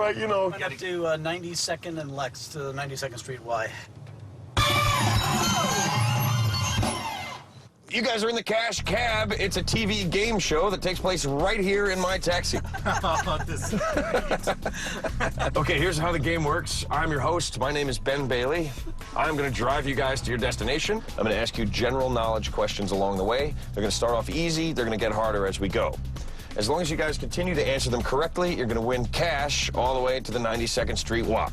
right, you know. Up to 92nd and Lex to 92nd Street Y. You guys are in the Cash Cab. It's a TV game show that takes place right here in my taxi. Okay, here's how the game works. I'm your host. My name is Ben Bailey. I'm going to drive you guys to your destination. I'm going to ask you general knowledge questions along the way. They're going to start off easy. They're going to get harder as we go. As long as you guys continue to answer them correctly, you're going to win cash all the way to the 92nd Street Y.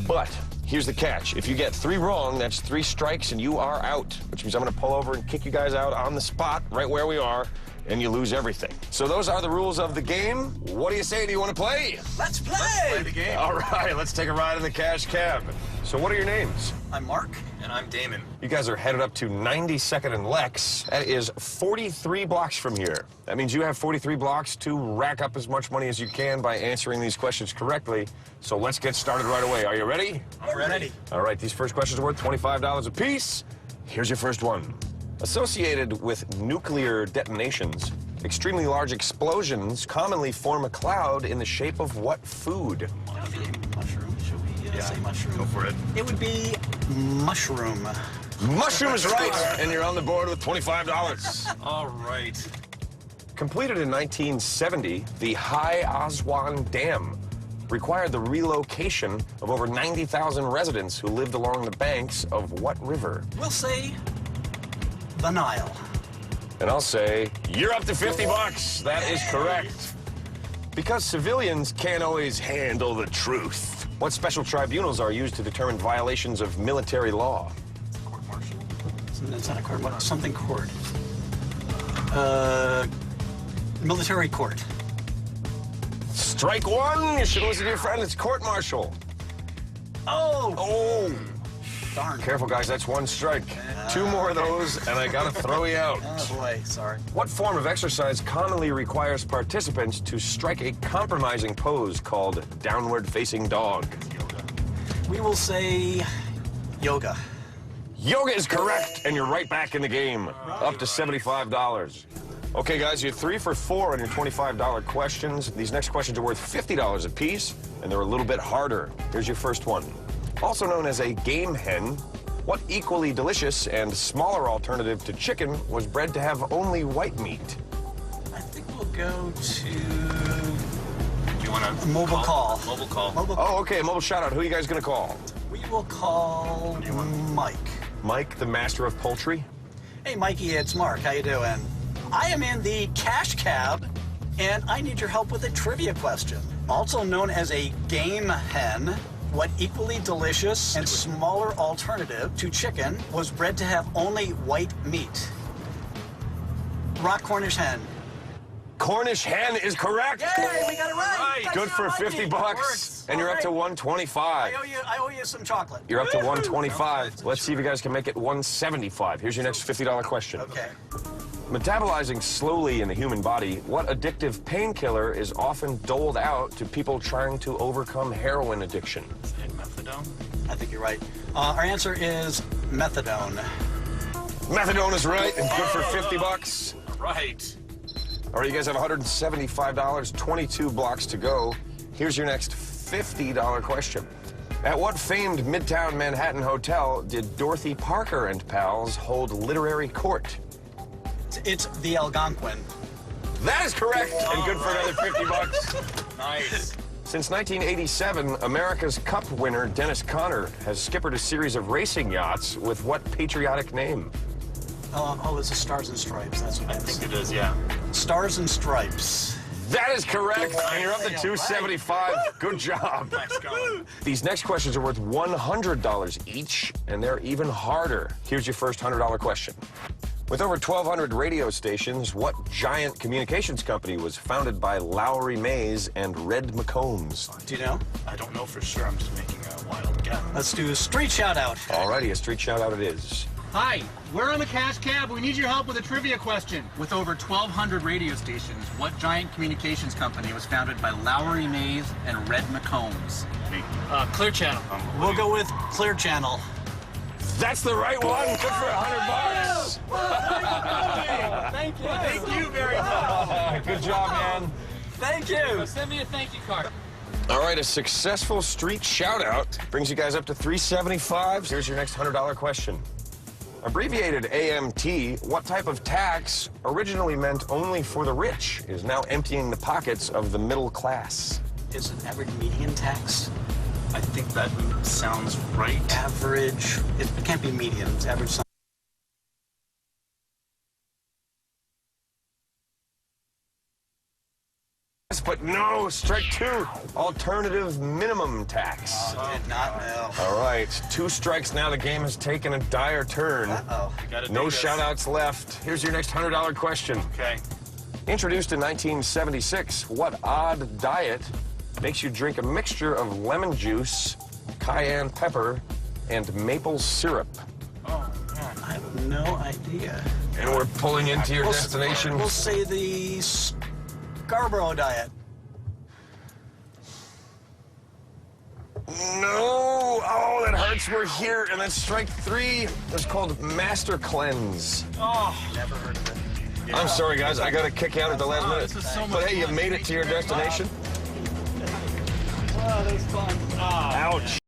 But here's the catch. If you get 3 wrong, that's 3 strikes and you are out, which means I'm going to pull over and kick you guys out on the spot right where we are, and you lose everything. So those are the rules of the game. What do you say? Do you want to play? Let's play! Let's play the game. All right, let's take a ride in the Cash Cab. So what are your names? I'm Mark. And I'm Damon. You guys are headed up to 92nd and Lex. That is 43 blocks from here. That means you have 43 blocks to rack up as much money as you can by answering these questions correctly. So let's get started right away. Are you ready? I'm ready. All right, these first questions are worth $25 apiece. Here's your first one. Associated with nuclear detonations, extremely large explosions commonly form a cloud in the shape of what food? Mushroom. Should we say mushroom? Go for it. It would be mushroom. Mushroom is right, and you're on the board with $25. All right. Completed in 1970, the High Aswan Dam required the relocation of over 90,000 residents who lived along the banks of what river? We'll say the Nile. And I'll say, you're up to $50. That is correct. Because civilians can't always handle the truth, what special tribunals are used to determine violations of military law? Court-martial. That's not a court. What? Something court. Military court. Strike one. You should listen to your friend. It's court-martial. Oh! Oh. Darn. Careful, guys. That's 1 strike. 2 more of those, and I gotta throw you out. Oh, boy. Sorry. What form of exercise commonly requires participants to strike a compromising pose called downward-facing dog? Yoga. We will say yoga. Yoga is correct, and you're right back in the game. Up to $75. Okay, guys, you're 3 for 4 on your $25 questions. These next questions are worth $50 apiece, and they're a little bit harder. Here's your first one. Also known as a game hen, what equally delicious and smaller alternative to chicken was bred to have only white meat? I think we'll go to Do you want to mobile call. Mobile call. Mobile call. Oh, okay, mobile shout-out. Who are you guys gonna call? We will call Mike. Mike, the master of poultry? Hey, Mikey, it's Mark. How you doing? I am in the Cash Cab, and I need your help with a trivia question. Also known as a game hen, what equally delicious and smaller alternative to chicken was bred to have only white meat? Rock Cornish hen. Cornish hen is correct. Yay, we got it right. Right. Good for Mikey. $50, Works. and you're up to All right. 125. I owe you some chocolate. You're up to 125. Let's see if you guys can make it 175. Here's your next $50 question. Okay. Metabolizing slowly in the human body, what addictive painkiller is often doled out to people trying to overcome heroin addiction? And methadone. I think you're right. Our answer is methadone. Methadone is right, and good for $50. Right. All right, you guys have $175, 22 blocks to go. Here's your next $50 question. At what famed Midtown Manhattan hotel did Dorothy Parker and pals hold literary court? It's the Algonquin. That is correct, and good for another $50. Nice. Since 1987, America's Cup winner Dennis Conner has skippered a series of racing yachts with what patriotic name? It's the Stars and Stripes. That's what I it is. think it is, yeah. Stars and Stripes. That is correct, and you're up to $275. Good job. Nice going. These next questions are worth $100 each, and they're even harder. Here's your first $100 question. With over 1,200 radio stations, what giant communications company was founded by Lowry Mays and Red McCombs? Do you know? I don't know for sure. I'm just making a wild guess. Let's do a street shout out. Alrighty, a street shout-out it is. Hi, we're on the Cash Cab. We need your help with a trivia question. With over 1,200 radio stations, what giant communications company was founded by Lowry Mays and Red McCombs? Clear Channel. We'll go with Clear Channel. That's the right one. Good for $100. Thank you. Thank you very much. Good job, man. Thank you. Send me a thank you card. All right, a successful street shout-out brings you guys up to 375. Here's your next $100 question. Abbreviated AMT, what type of tax originally meant only for the rich is now emptying the pockets of the middle class? Is it average median tax? I think that sounds right. Average. It can't be median. It's average. But no, strike two. Alternative minimum tax. Oh, did not know. All right, 2 strikes now. The game has taken a dire turn. Uh-oh. No shout-outs left. Here's your next $100 question. Okay. Introduced in 1976, what odd diet makes you drink a mixture of lemon juice, cayenne pepper, and maple syrup? Oh, man. I have no idea. And we're pulling into your destination. We'll say the Scarborough diet. No! Oh, that hurts. We're here. And then strike 3 is called Master Cleanse. Oh, Never heard of it. I'm sorry, guys. I got to kick out at the last minute. this is so But much hey, you fun. made it to your destination. Oh, that was fun. Ouch.